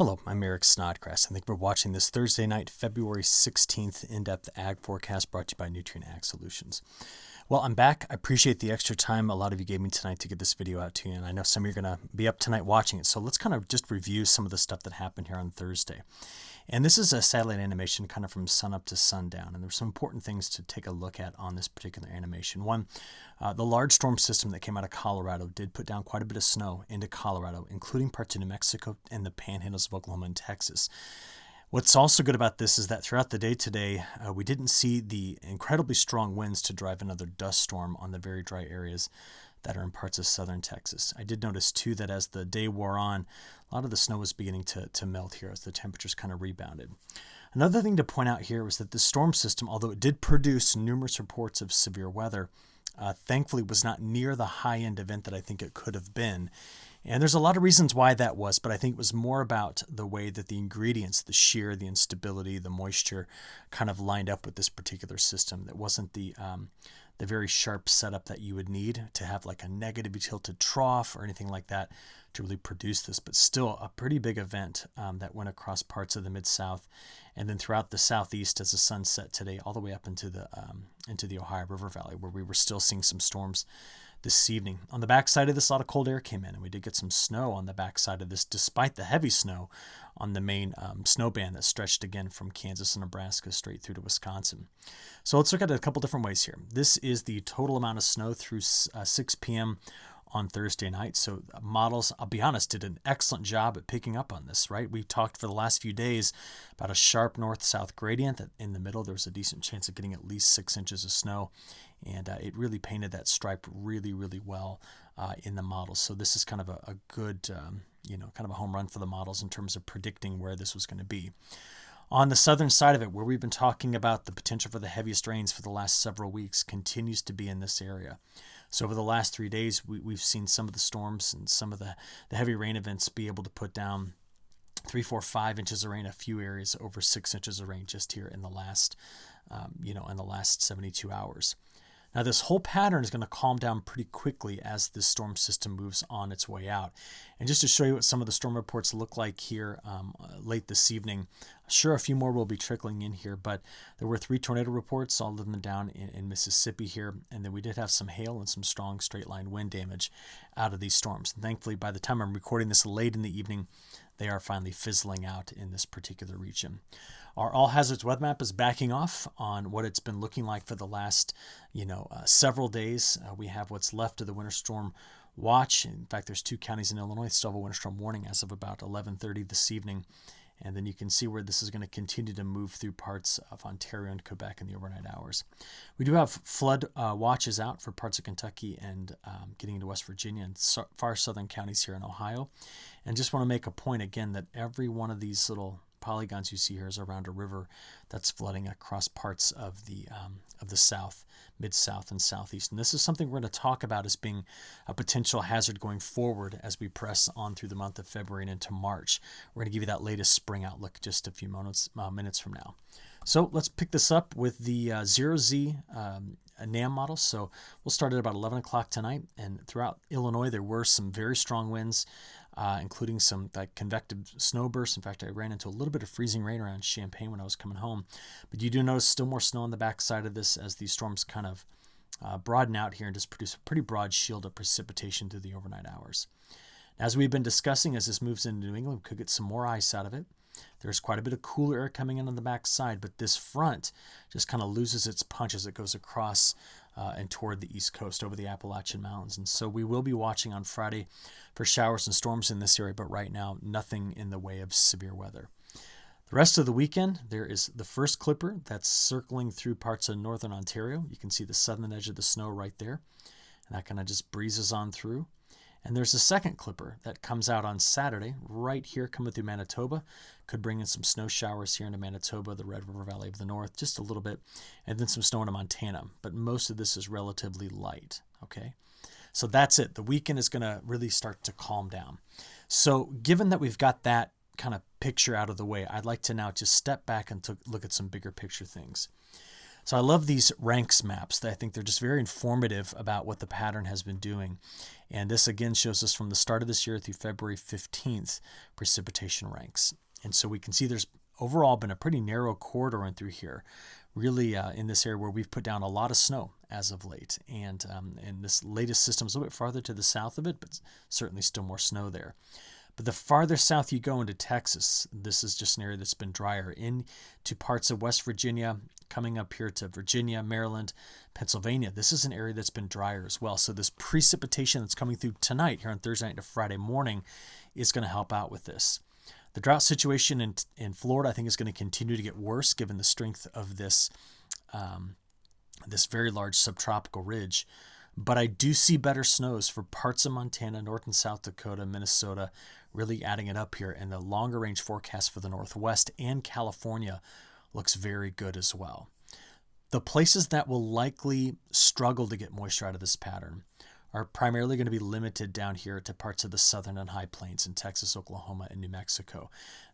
Hello, I'm Eric Snodgrass, and thank you for watching this Thursday night, February 16th in-depth ag forecast brought to you by Nutrien Ag Solutions. Well, I'm back. I appreciate the extra time a lot of you gave me tonight to get this video out to you, and I know some of you are going to be up tonight watching it. So let's kind of just review some of the stuff that happened here on Thursday. And this is a satellite animation kind of from sun up to sundown, and there's some important things to take a look at on this particular animation. One, the large storm system that came out of Colorado did put down quite a bit of snow into Colorado, including parts of New Mexico and the panhandles of Oklahoma and Texas. What's also good about this is that throughout the day today, we didn't see the incredibly strong winds to drive another dust storm on the very dry areas that are in parts of southern Texas. I did notice too that as the day wore on, a lot of the snow was beginning to melt here as the temperatures kind of rebounded. Another thing to point out here was that the storm system, although it did produce numerous reports of severe weather, thankfully was not near the high-end event that I think it could have been. And there's a lot of reasons why that was, but I think it was more about the way that the ingredients, the shear, the instability, the moisture kind of lined up with this particular system. That wasn't the very sharp setup that you would need to have like a negatively tilted trough or anything like that to really produce this, but still a pretty big event that went across parts of the Mid-South and then throughout the Southeast as the sun set today, all the way up into the Ohio River Valley, where we were still seeing some storms this evening. On the backside of this, a lot of cold air came in, and we did get some snow on the backside of this, despite the heavy snow on the main snow band that stretched again from Kansas and Nebraska straight through to Wisconsin. So let's look at it a couple different ways here. This is the total amount of snow through 6 p.m. on Thursday night. So models, I'll be honest, did an excellent job at picking up on this, right? We talked for the last few days about a sharp north-south gradient, that in the middle there was a decent chance of getting at least 6 inches of snow. And it really painted that stripe really, really well in the models. So this is kind of a good, kind of a home run for the models in terms of predicting where this was going to be. On the southern side of it, where we've been talking about the potential for the heaviest rains for the last several weeks, continues to be in this area. So over the last 3 days, we've seen some of the storms and some of the heavy rain events be able to put down 3, 4, 5 inches of rain, a few areas over 6 inches of rain just here in the last, in the last 72 hours. Now, this whole pattern is going to calm down pretty quickly as this storm system moves on its way out. And just to show you what some of the storm reports look like here late this evening, sure, a few more will be trickling in here, but there were 3 tornado reports, all of them down in Mississippi here. And then we did have some hail and some strong straight line wind damage out of these storms. And thankfully, by the time I'm recording this late in the evening, they are finally fizzling out in this particular region. Our all hazards weather map is backing off on what it's been looking like for the last, several days. We have what's left of the winter storm watch. In fact, there's 2 counties in Illinois that still have a winter storm warning as of about 11:30 this evening. And then you can see where this is going to continue to move through parts of Ontario and Quebec in the overnight hours. We do have flood watches out for parts of Kentucky and getting into West Virginia and far southern counties here in Ohio. And just want to make a point again that every one of these little polygons you see here is around a river that's flooding across parts of the South, Mid-South, and Southeast. And this is something we're going to talk about as being a potential hazard going forward as we press on through the month of February and into March. We're going to give you that latest spring outlook just a few minutes from now. So let's pick this up with the 0Z NAM model. So we'll start at about 11 o'clock tonight. And throughout Illinois, there were some very strong winds, including some convective snow bursts. In fact, I ran into a little bit of freezing rain around Champaign when I was coming home. But you do notice still more snow on the backside of this as these storms kind of broaden out here and just produce a pretty broad shield of precipitation through the overnight hours. As we've been discussing, as this moves into New England, we could get some more ice out of it. There's quite a bit of cooler air coming in on the backside, but this front just kind of loses its punch as it goes across and toward the East Coast over the Appalachian Mountains. And so we will be watching on Friday for showers and storms in this area, but right now, nothing in the way of severe weather. The rest of the weekend, there is the first clipper that's circling through parts of northern Ontario. You can see the southern edge of the snow right there, and that kind of just breezes on through. And there's a second clipper that comes out on Saturday, right here coming through Manitoba. Could bring in some snow showers here into Manitoba, the Red River Valley of the North, just a little bit, and then some snow into Montana. But most of this is relatively light, okay? So that's it. The weekend is going to really start to calm down. So given that we've got that kind of picture out of the way, I'd like to now just step back and look at some bigger picture things. So I love these ranks maps. I think they're just very informative about what the pattern has been doing. And this again shows us from the start of this year through February 15th, precipitation ranks. And so we can see there's overall been a pretty narrow corridor in through here, really in this area where we've put down a lot of snow as of late. And this latest system is a little bit farther to the south of it, but certainly still more snow there. But the farther south you go into Texas, this is just an area that's been drier. Into parts of West Virginia, coming up here to Virginia, Maryland, Pennsylvania, this is an area that's been drier as well. So this precipitation that's coming through tonight here on Thursday night to Friday morning is going to help out with this. The drought situation in Florida, I think, is going to continue to get worse given the strength of this very large subtropical ridge. But I do see better snows for parts of Montana, North and South Dakota, Minnesota, really adding it up here. And the longer range forecast for the Northwest and California looks very good as well. The places that will likely struggle to get moisture out of this pattern are primarily going to be limited down here to parts of the southern and high plains in Texas, Oklahoma, and New Mexico.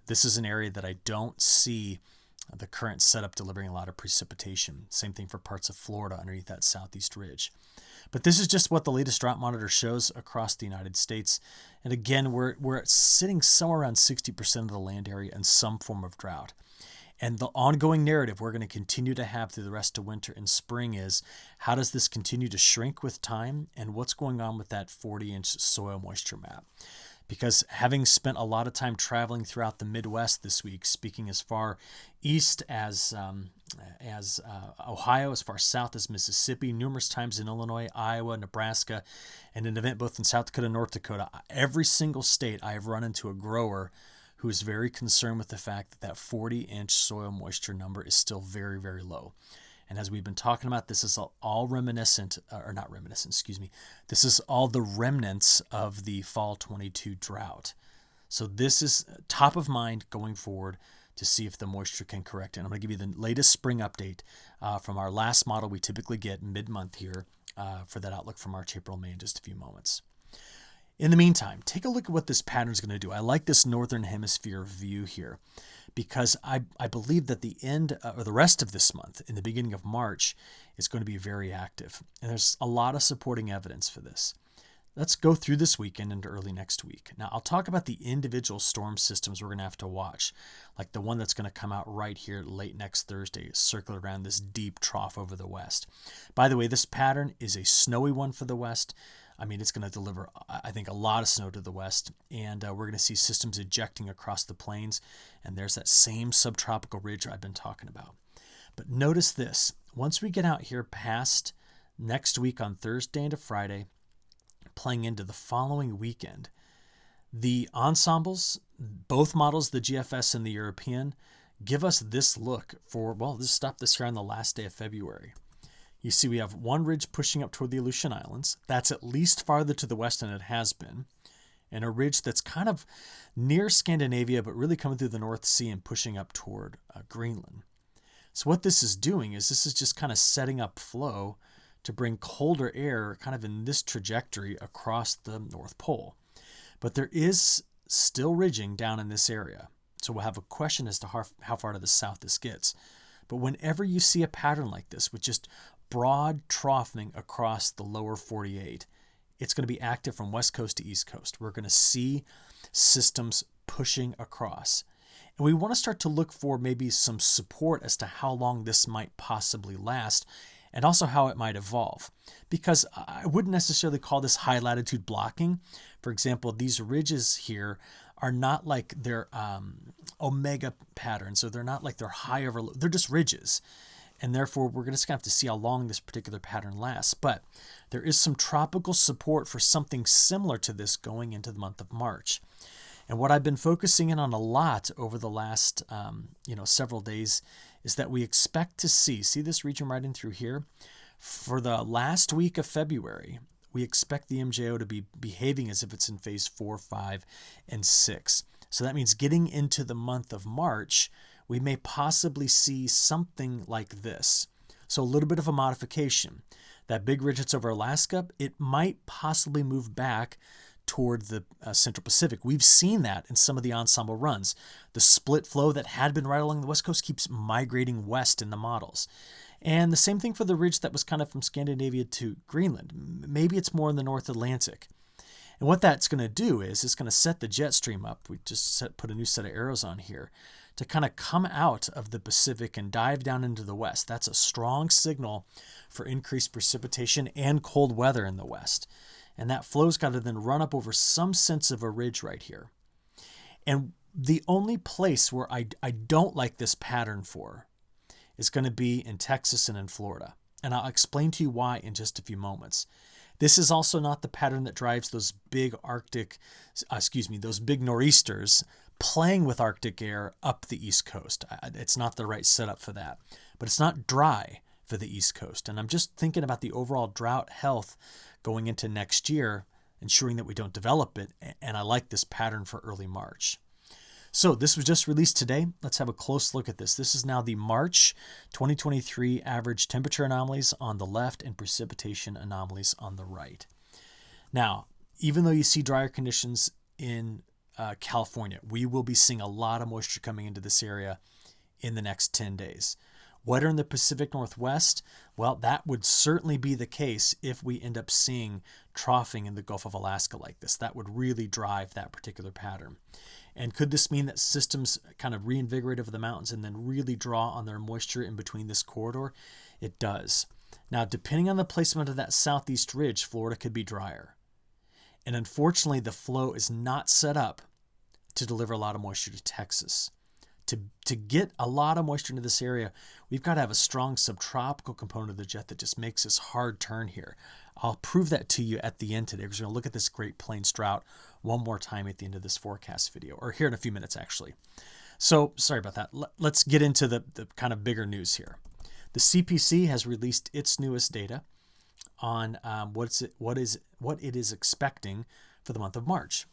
This is an area that I don't see the current setup delivering a lot of precipitation. Same thing for parts of Florida underneath that southeast ridge. But this is just what the latest drought monitor shows across the United States. And again, we're sitting somewhere around 60% of the land area in some form of drought. And the ongoing narrative we're going to continue to have through the rest of winter and spring is, how does this continue to shrink with time, and what's going on with that 40-inch soil moisture map? Because having spent a lot of time traveling throughout the Midwest this week, speaking as far east as Ohio, as far south as Mississippi, numerous times in Illinois, Iowa, Nebraska, and an event both in South Dakota and North Dakota, every single state I have run into a grower who is very concerned with the fact that 40-inch soil moisture number is still very, very low. And as we've been talking about, this is all this is all the remnants of the fall 22 drought. So this is top of mind going forward to see if the moisture can correct. And I'm going to give you the latest spring update from our last model we typically get mid-month here for that outlook for March, April, May in just a few moments. In the meantime, take a look at what this pattern is going to do. I like this northern hemisphere view here because I believe that the end or the rest of this month, in the beginning of March, is going to be very active. And there's a lot of supporting evidence for this. Let's go through this weekend into early next week. Now, I'll talk about the individual storm systems we're going to have to watch, like the one that's going to come out right here late next Thursday, circle around this deep trough over the west. By the way, this pattern is a snowy one for the west. I mean, it's going to deliver, I think, a lot of snow to the west, and we're going to see systems ejecting across the plains, and there's that same subtropical ridge I've been talking about. But notice this. Once we get out here past next week on Thursday into Friday, playing into the following weekend, the ensembles, both models, the GFS and the European, give us this look for, well, let's stop this here on the last day of February. You see we have one ridge pushing up toward the Aleutian Islands. That's at least farther to the west than it has been. And a ridge that's kind of near Scandinavia, but really coming through the North Sea and pushing up toward Greenland. So what this is doing is this is just kind of setting up flow to bring colder air kind of in this trajectory across the North Pole. But there is still ridging down in this area. So we'll have a question as to how far to the south this gets. But whenever you see a pattern like this with just broad troughing across the lower 48, it's going to be active from west coast to east coast. We're going to see systems pushing across. And we want to start to look for maybe some support as to how long this might possibly last and also how it might evolve. Because I wouldn't necessarily call this high latitude blocking. For example, these ridges here are not like they're omega patterns, so they're not like they're high over low. They're just ridges. And therefore, we're just going to have to see how long this particular pattern lasts. But there is some tropical support for something similar to this going into the month of March. And what I've been focusing in on a lot over the last several days is that we expect to see this region right in through here. For the last week of February, we expect the MJO to be behaving as if it's in phase 4, 5, and 6. So that means getting into the month of March, we may possibly see something like this. So a little bit of a modification. That big ridge that's over Alaska, it might possibly move back toward the Central Pacific. We've seen that in some of the ensemble runs. The split flow that had been right along the West Coast keeps migrating west in the models. And the same thing for the ridge that was kind of from Scandinavia to Greenland. Maybe it's more in the North Atlantic. And what that's going to do is it's going to set the jet stream up. We just put a new set of arrows on here to kind of come out of the Pacific and dive down into the west. That's a strong signal for increased precipitation and cold weather in the west. And that flow's got to then run up over some sense of a ridge right here. And the only place where I don't like this pattern for is going to be in Texas and in Florida. And I'll explain to you why in just a few moments. This is also not the pattern that drives those big those big nor'easters playing with Arctic air up the East Coast. It's not the right setup for that. But it's not dry for the East Coast. And I'm just thinking about the overall drought health going into next year, ensuring that we don't develop it. And I like this pattern for early March. So this was just released today. Let's have a close look at this. This is now the March 2023 average temperature anomalies on the left and precipitation anomalies on the right. Now, even though you see drier conditions in California, we will be seeing a lot of moisture coming into this area in the next 10 days. Wetter in the Pacific Northwest, well, that would certainly be the case if we end up seeing troughing in the Gulf of Alaska like this. That would really drive that particular pattern. And could this mean that systems kind of reinvigorate over the mountains and then really draw on their moisture in between this corridor? It does. Now, depending on the placement of that southeast ridge, Florida could be drier. And unfortunately, the flow is not set up to deliver a lot of moisture to Texas. To get a lot of moisture into this area, we've got to have a strong subtropical component of the jet that just makes this hard turn here. I'll prove that to you at the end today, because we're going to look at this Great Plains drought one more time at the end of this forecast video, or here in a few minutes, actually. So, sorry about that. Let's get into the kind of bigger news here. The CPC has released its newest data on what it is expecting for the month of March.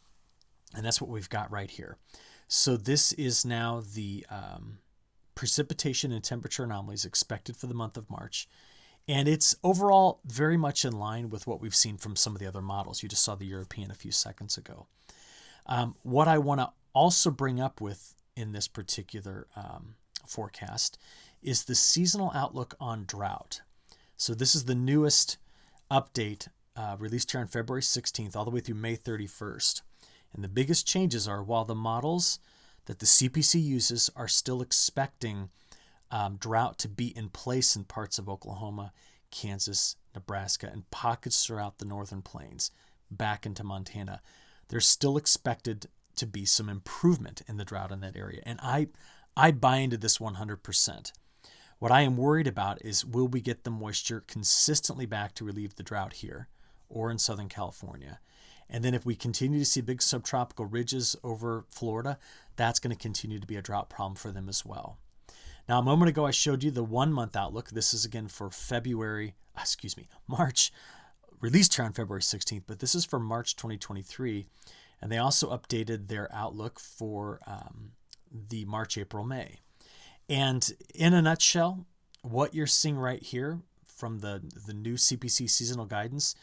And that's what we've got right here. So this is now the precipitation and temperature anomalies expected for the month of March. And it's overall very much in line with what we've seen from some of the other models. You just saw the European a few seconds ago. What I want to also bring up with in this particular forecast is the seasonal outlook on drought. So this is the newest update released here on February 16th all the way through May 31st. And the biggest changes are, while the models that the CPC uses are still expecting drought to be in place in parts of Oklahoma, Kansas, Nebraska, and pockets throughout the northern plains, back into Montana, there's still expected to be some improvement in the drought in that area. And I buy into this 100%. What I am worried about is, will we get the moisture consistently back to relieve the drought here or in Southern California? And then if we continue to see big subtropical ridges over Florida, that's going to continue to be a drought problem for them as well. Now, a moment ago, I showed you the 1 month outlook. This is again for March, released here on February 16th, but this is for March 2023. And they also updated their outlook for the March, April, May. And in a nutshell, what you're seeing right here from the new CPC seasonal guidance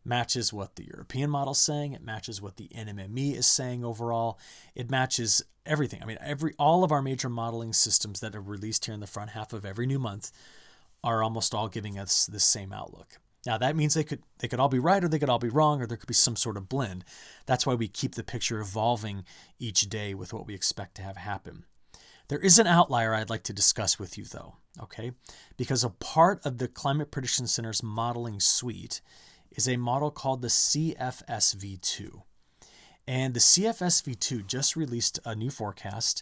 matches what the European model is saying. It matches what the NMME is saying overall. It matches everything. I mean, all of our major modeling systems that are released here in the front half of every new month are almost all giving us the same outlook. Now, that means they could all be right, or they could all be wrong, or there could be some sort of blend. That's why we keep the picture evolving each day with what we expect to have happen. There is an outlier I'd like to discuss with you, though, okay? Because a part of the Climate Prediction Center's modeling suite is a model called the CFSV2. And the CFSV2 just released a new forecast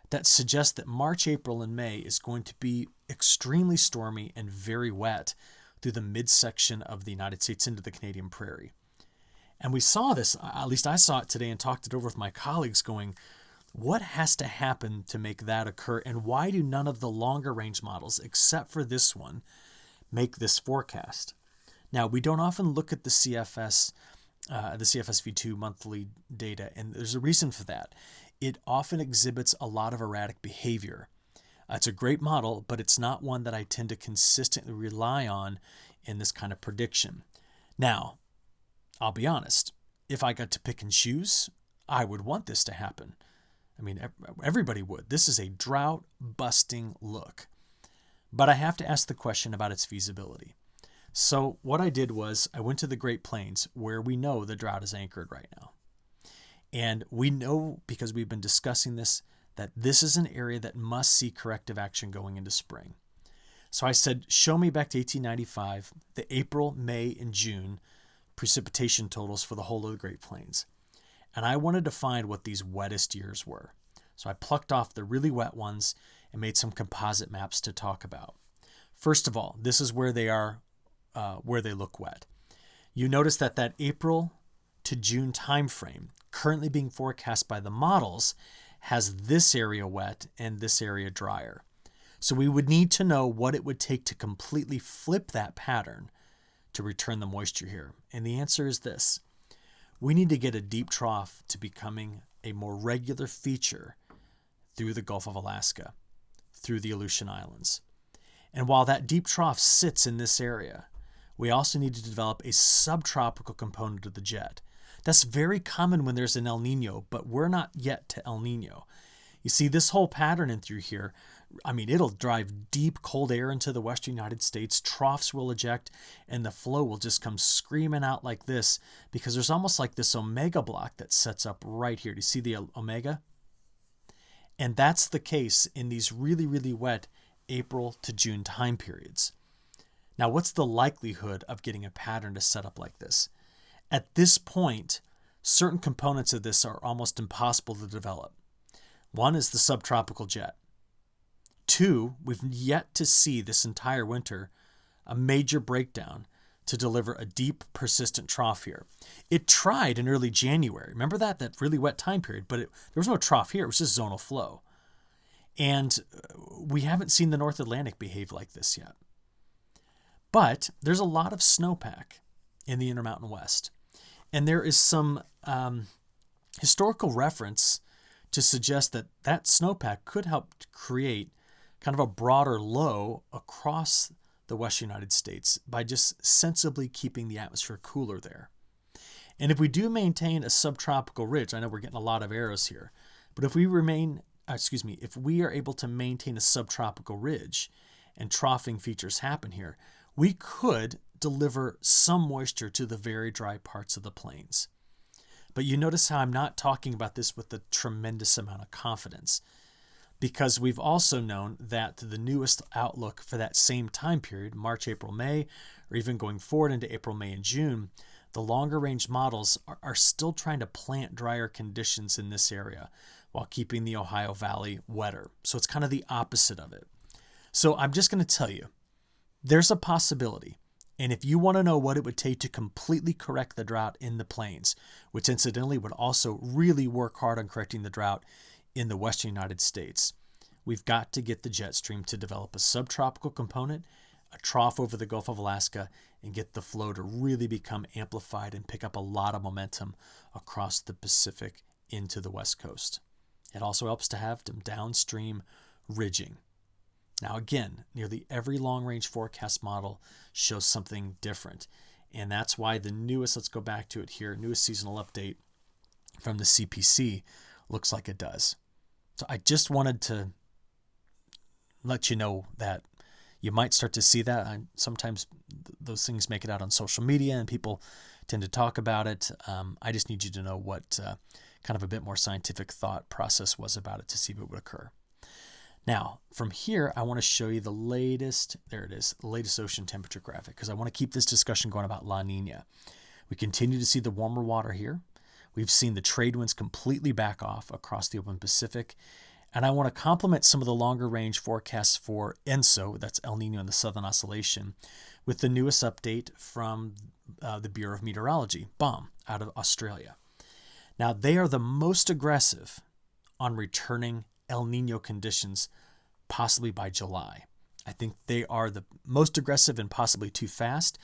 that suggests that March, April, and May is going to be extremely stormy and very wet through the midsection of the United States into the Canadian prairie. And we saw this, at least I saw it today and talked it over with my colleagues, going, what has to happen to make that occur? And why do none of the longer range models, except for this one, make this forecast? Now, we don't often look at the CFSV2 monthly data, and there's a reason for that. It often exhibits a lot of erratic behavior. It's a great model, but it's not one that I tend to consistently rely on in this kind of prediction. Now, I'll be honest, if I got to pick and choose, I would want this to happen. I mean, everybody would. This is a drought-busting look. but I have to ask the question about its feasibility. So what I did was I went to the Great Plains, where we know the drought is anchored right now. And we know, because we've been discussing this, that this is an area that must see corrective action going into spring. So I said, show me back to 1895, the April, May, and June precipitation totals for the whole of the Great Plains. And I wanted to find what these wettest years were. So I plucked off the really wet ones and made some composite maps to talk about. First of all, this is where they are, where they look wet. You notice that April to June timeframe, currently being forecast by the models, has this area wet and this area drier. So we would need to know what it would take to completely flip that pattern to return the moisture here. And the answer is this. We need to get a deep trough to becoming a more regular feature through the Gulf of Alaska, through the Aleutian Islands. And while that deep trough sits in this area, we also need to develop a subtropical component of the jet. That's very common when there's an El Nino, but we're not yet to El Nino. You see, this whole pattern in through here, I mean, it'll drive deep cold air into the western United States, troughs will eject, and the flow will just come screaming out like this, because there's almost like this omega block that sets up right here. Do you see the omega? And that's the case in these really, really wet April to June time periods. Now, what's the likelihood of getting a pattern to set up like this? At this point, certain components of this are almost impossible to develop. One is the subtropical jet. Two, we've yet to see this entire winter a major breakdown to deliver a deep, persistent trough here. It tried in early January. Remember that really wet time period, but there was no trough here. It was just zonal flow. And we haven't seen the North Atlantic behave like this yet. But there's a lot of snowpack in the Intermountain West. And there is some historical reference to suggest that snowpack could help create kind of a broader low across the western United States by just sensibly keeping the atmosphere cooler there. And if we do maintain a subtropical ridge, I know we're getting a lot of arrows here, but if we are able to maintain a subtropical ridge and troughing features happen here, we could deliver some moisture to the very dry parts of the plains. But you notice how I'm not talking about this with a tremendous amount of confidence, because we've also known that the newest outlook for that same time period, March, April, May, or even going forward into April, May, and June, the longer range models are still trying to plant drier conditions in this area while keeping the Ohio Valley wetter. So it's kind of the opposite of it. So I'm just going to tell you, there's a possibility. And if you want to know what it would take to completely correct the drought in the plains, which incidentally would also really work hard on correcting the drought in the western United States, we've got to get the jet stream to develop a subtropical component, a trough over the Gulf of Alaska, and get the flow to really become amplified and pick up a lot of momentum across the Pacific into the West Coast. It also helps to have some downstream ridging. Now again, nearly every long-range forecast model shows something different. And that's why the newest, let's go back to it here, newest seasonal update from the CPC looks like it does. So I just wanted to let you know that you might start to see that. Sometimes those things make it out on social media and people tend to talk about it. I just need you to know what kind of a bit more scientific thought process was about it to see if it would occur. Now, from here, I want to show you the latest, there it is, the latest ocean temperature graphic, because I want to keep this discussion going about La Nina. We continue to see the warmer water here. We've seen the trade winds completely back off across the open Pacific. And I want to complement some of the longer range forecasts for ENSO, that's El Nino and the Southern Oscillation, with the newest update from the Bureau of Meteorology, BOM, out of Australia. Now, they are the most aggressive on returning El Nino conditions, possibly by July. I think they are the most aggressive and possibly too fast,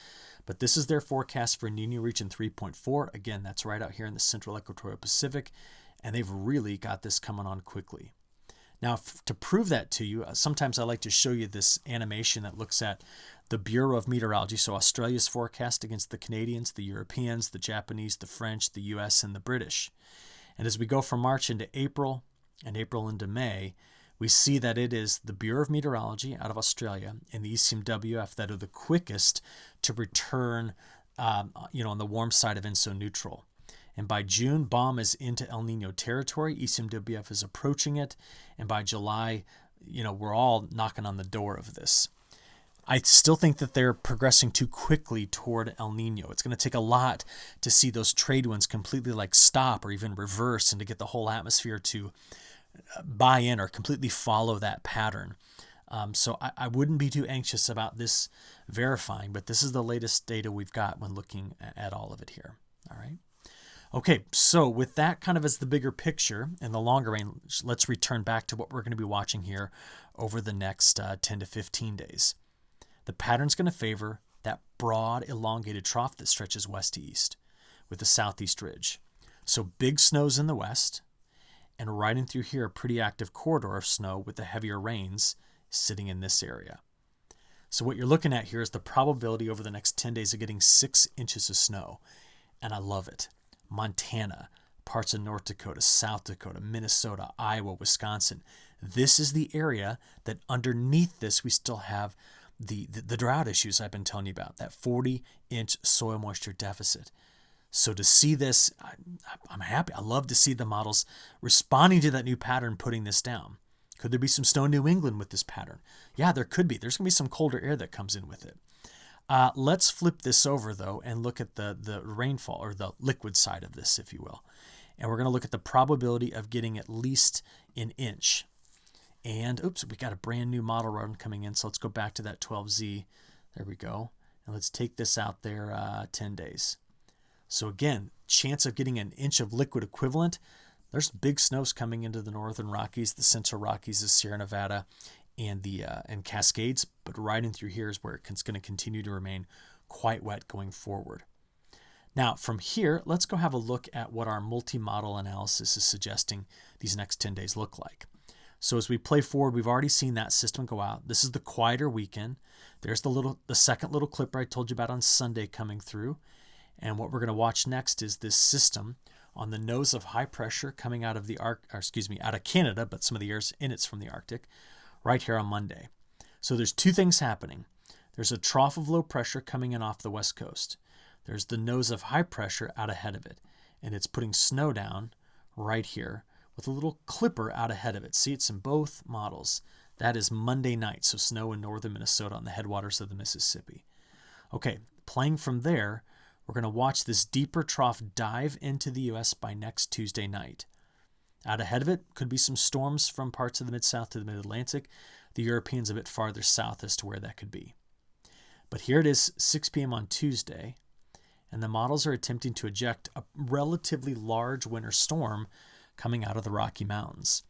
but this is their forecast for Nino region 3.4. Again, that's right out here in the central equatorial Pacific, and they've really got this coming on quickly. Now, to prove that to you, sometimes I like to show you this animation that looks at the Bureau of Meteorology, so Australia's forecast against the Canadians, the Europeans, the Japanese, the French, the US, and the British. And as we go from March into April, and April into May, we see that it is the Bureau of Meteorology out of Australia and the ECMWF that are the quickest to return, on the warm side of ENSO neutral. And by June, BOM is into El Nino territory. ECMWF is approaching it. And by July, we're all knocking on the door of this. I still think that they're progressing too quickly toward El Nino. It's going to take a lot to see those trade winds completely stop or even reverse, and to get the whole atmosphere to buy in or completely follow that pattern. So I wouldn't be too anxious about this verifying, but this is the latest data we've got when looking at all of it here. All right. Okay, so with that kind of as the bigger picture and the longer range, let's return back to what we're going to be watching here over the next 10 to 15 days. The pattern's going to favor that broad, elongated trough that stretches west to east with the southeast ridge. So big snows in the west, and right in through here, a pretty active corridor of snow with the heavier rains sitting in this area. So what you're looking at here is the probability over the next 10 days of getting 6 inches of snow, and I love it. Montana, parts of North Dakota, South Dakota, Minnesota, Iowa, Wisconsin. This is the area that underneath this we still have the drought issues I've been telling you about, that 40-inch soil moisture deficit. So to see this, I'm happy. I love to see the models responding to that new pattern, putting this down. Could there be some snow in New England with this pattern? Yeah, there could be. There's going to be some colder air that comes in with it. Let's flip this over, though, and look at the rainfall, or the liquid side of this, if you will. And we're going to look at the probability of getting at least an inch. And, oops, we got a brand new model run coming in, so let's go back to that 12Z. There we go. And let's take this out there 10 days. So again, chance of getting an inch of liquid equivalent. There's big snows coming into the northern Rockies, the central Rockies, the Sierra Nevada, and the Cascades, but right in through here is where it's going to continue to remain quite wet going forward. Now, from here, let's go have a look at what our multi-model analysis is suggesting these next 10 days look like. So as we play forward, we've already seen that system go out. This is the quieter weekend. There's the second little clipper I told you about on Sunday coming through. And what we're going to watch next is this system on the nose of high pressure coming out of out of Canada, but some of the air's in it's from the Arctic, right here on Monday. So there's two things happening. There's a trough of low pressure coming in off the west coast. There's the nose of high pressure out ahead of it, and it's putting snow down right here with a little clipper out ahead of it. See, it's in both models. That is Monday night, so snow in northern Minnesota on the headwaters of the Mississippi. Okay, playing from there, we're going to watch this deeper trough dive into the U.S. by next Tuesday night. Out ahead of it could be some storms from parts of the Mid-South to the Mid-Atlantic. The Europeans a bit farther south as to where that could be. But here it is, 6 p.m. on Tuesday, and the models are attempting to eject a relatively large winter storm coming out of the Rocky Mountains.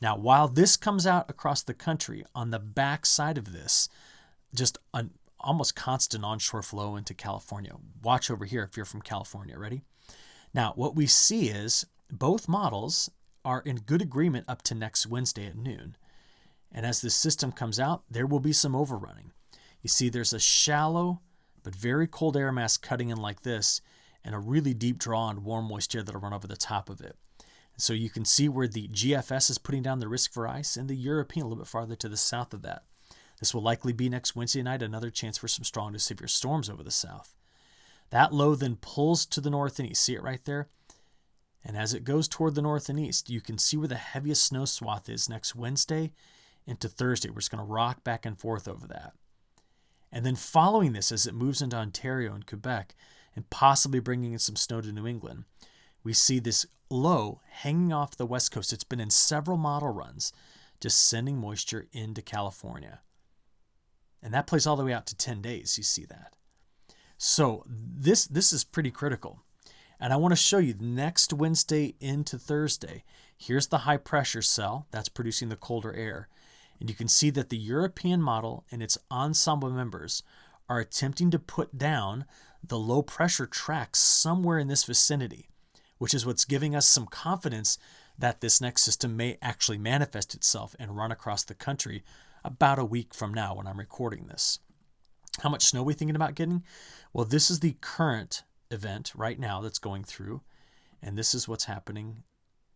Now, while this comes out across the country, on the back side of this, just an almost constant onshore flow into California. Watch over here if you're from California. Ready? Now, what we see is both models are in good agreement up to next Wednesday at noon. And as this system comes out, there will be some overrunning. You see there's a shallow but very cold air mass cutting in like this, and a really deep draw on warm moisture that'll run over the top of it. And so you can see where the GFS is putting down the risk for ice, and the European a little bit farther to the south of that. This will likely be next Wednesday night, another chance for some strong to severe storms over the south. That low then pulls to the north and east. See it right there? And as it goes toward the north and east, you can see where the heaviest snow swath is next Wednesday into Thursday. We're just going to rock back and forth over that. And then following this, as it moves into Ontario and Quebec, and possibly bringing in some snow to New England, we see this low hanging off the west coast. It's been in several model runs, just sending moisture into California. And that plays all the way out to 10 days. You see that. So this is pretty critical. And I want to show you next Wednesday into Thursday. Here's the high pressure cell that's producing the colder air. And you can see that the European model and its ensemble members are attempting to put down the low pressure track somewhere in this vicinity, which is what's giving us some confidence that this next system may actually manifest itself and run across the country about a week from now when I'm recording this. How much snow are we thinking about getting? Well, this is the current event right now that's going through, and this is what's happening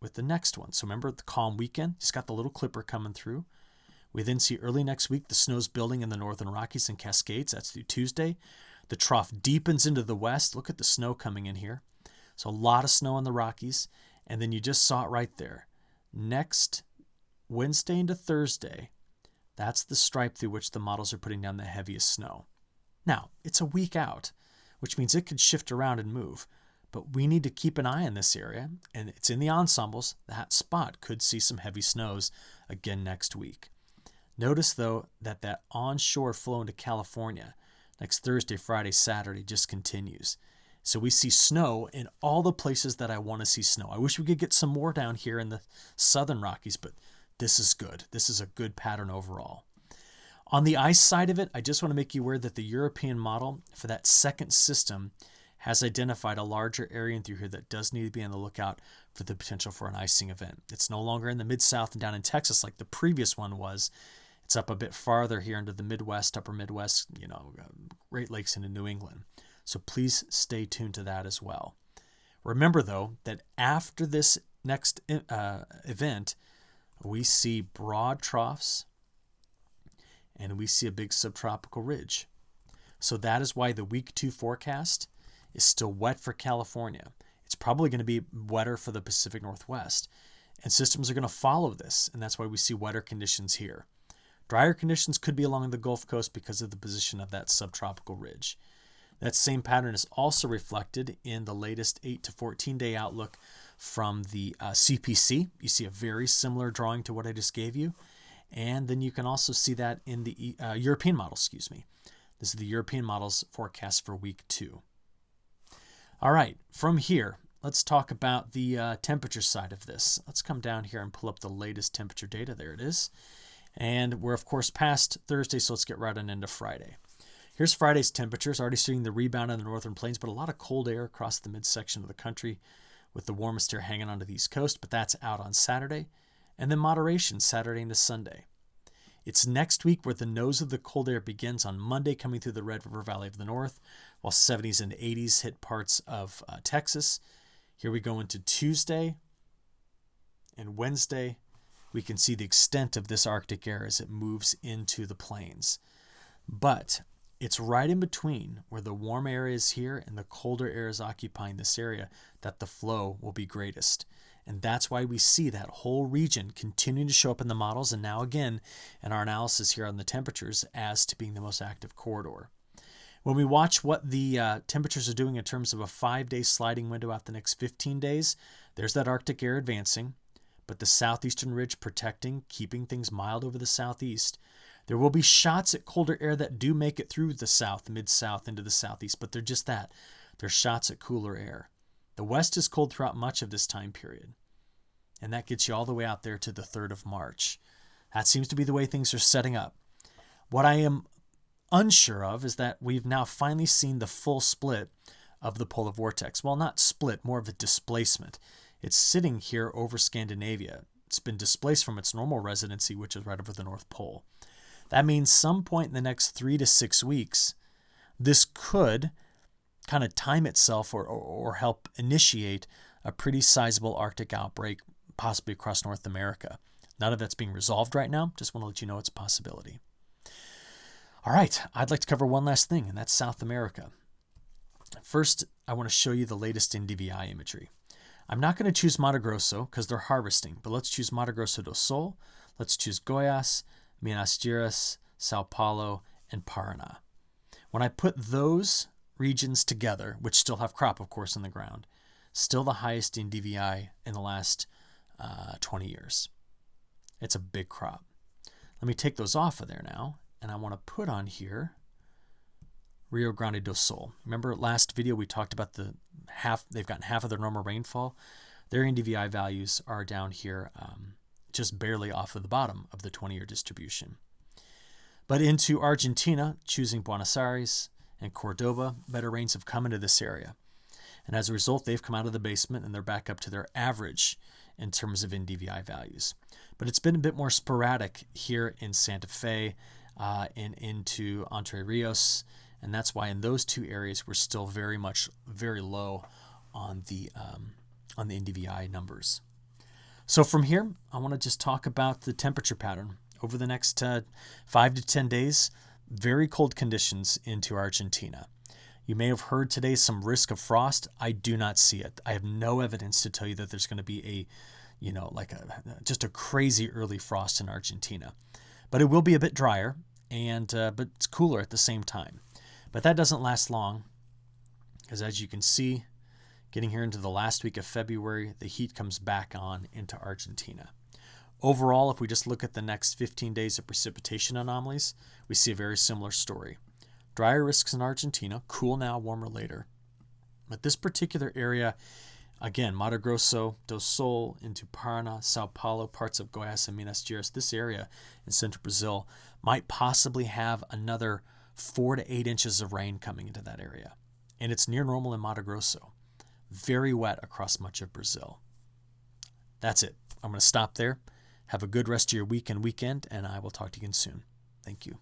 with the next one. So remember the calm weekend, just got the little clipper coming through. We then see early next week the snow's building in the northern Rockies and Cascades. That's through Tuesday. The trough deepens into the west. Look at the snow coming in here. So a lot of snow in the Rockies. And then you just saw it right there. Next Wednesday into Thursday, that's the stripe through which the models are putting down the heaviest snow. Now, it's a week out, which means it could shift around and move. But we need to keep an eye on this area, and it's in the ensembles. That spot could see some heavy snows again next week. Notice, though, that onshore flow into California next Thursday, Friday, Saturday just continues. So we see snow in all the places that I want to see snow. I wish we could get some more down here in the southern Rockies, but this is good. This is a good pattern overall. On the ice side of it, I just want to make you aware that the European model for that second system has identified a larger area through here that does need to be on the lookout for the potential for an icing event. It's no longer in the Mid-South and down in Texas like the previous one was. It's up a bit farther here into the Midwest, upper Midwest, Great Lakes into New England. So please stay tuned to that as well. Remember, though, that after this next event, we see broad troughs and we see a big subtropical ridge. So that is why the week 2 forecast is still wet for California. It's probably going to be wetter for the Pacific Northwest. And systems are going to follow this, and that's why we see wetter conditions here. Drier conditions could be along the Gulf Coast because of the position of that subtropical ridge. That same pattern is also reflected in the latest 8 to 14-day outlook from the CPC. You see a very similar drawing to what I just gave you. And then you can also see that in the European model, This is the European model's forecast for week 2. All right, from here, let's talk about the temperature side of this. Let's come down here and pull up the latest temperature data. There it is. And we're, of course, past Thursday, so let's get right on into Friday. Here's Friday's temperatures. Already seeing the rebound in the northern plains, but a lot of cold air across the midsection of the country with the warmest air hanging onto the East Coast, but that's out on Saturday. And then moderation Saturday into Sunday. It's next week where the nose of the cold air begins on Monday, coming through the Red River Valley of the North, while 70s and 80s hit parts of Texas. Here we go into Tuesday and Wednesday. We can see the extent of this Arctic air as it moves into the plains. But it's right in between where the warm air is here and the colder air is occupying this area that the flow will be greatest. And that's why we see that whole region continuing to show up in the models and now again in our analysis here on the temperatures as to being the most active corridor. When we watch what the temperatures are doing in terms of a 5-day sliding window out the next 15 days, there's that Arctic air advancing, but the southeastern ridge protecting, keeping things mild over the southeast. There will be shots at colder air that do make it through the south, mid-south into the southeast, but they're just that. They're shots at cooler air. The west is cold throughout much of this time period, and that gets you all the way out there to the 3rd of March. That seems to be the way things are setting up. What I am unsure of is that we've now finally seen the full split of the polar vortex. Well, not split, more of a displacement. It's sitting here over Scandinavia. It's been displaced from its normal residency, which is right over the North Pole. That means some point in the next 3 to 6 weeks, this could kind of time itself or help initiate a pretty sizable Arctic outbreak, possibly across North America. None of that's being resolved right now. Just want to let you know it's a possibility. All right, I'd like to cover one last thing, and that's South America. First, I want to show you the latest NDVI imagery. I'm not going to choose Mato Grosso because they're harvesting, but let's choose Mato Grosso do Sul. Let's choose Goiás, Minas Gerais, Sao Paulo, and Paraná. When I put those regions together, which still have crop, of course, in the ground, still the highest NDVI in the last 20 years. It's a big crop. Let me take those off of there now, and I want to put on here Rio Grande do Sul. Remember last video we talked about they've gotten half of their normal rainfall. Their NDVI values are down here just barely off of the bottom of the 20-year distribution. But into Argentina, choosing Buenos Aires and Cordoba, better rains have come into this area. And as a result, they've come out of the basement and they're back up to their average in terms of NDVI values. But it's been a bit more sporadic here in Santa Fe and into Entre Rios. And that's why in those two areas, we're still very low on the NDVI numbers. So from here, I want to just talk about the temperature pattern. Over the next 5 to 10 days, very cold conditions into Argentina. You may have heard today some risk of frost. I do not see it. I have no evidence to tell you that there's going to be just a crazy early frost in Argentina. But it will be a bit drier, but it's cooler at the same time. But that doesn't last long, because as you can see, getting here into the last week of February, the heat comes back on into Argentina. Overall, if we just look at the next 15 days of precipitation anomalies, we see a very similar story. Drier risks in Argentina, cool now, warmer later. But this particular area, again, Mato Grosso do Sul into Paraná, Sao Paulo, parts of Goiás and Minas Gerais, this area in central Brazil might possibly have another 4 to 8 inches of rain coming into that area. And it's near normal in Mato Grosso. Very wet across much of Brazil. That's it. I'm going to stop there. Have a good rest of your week and weekend, and I will talk to you again soon. Thank you.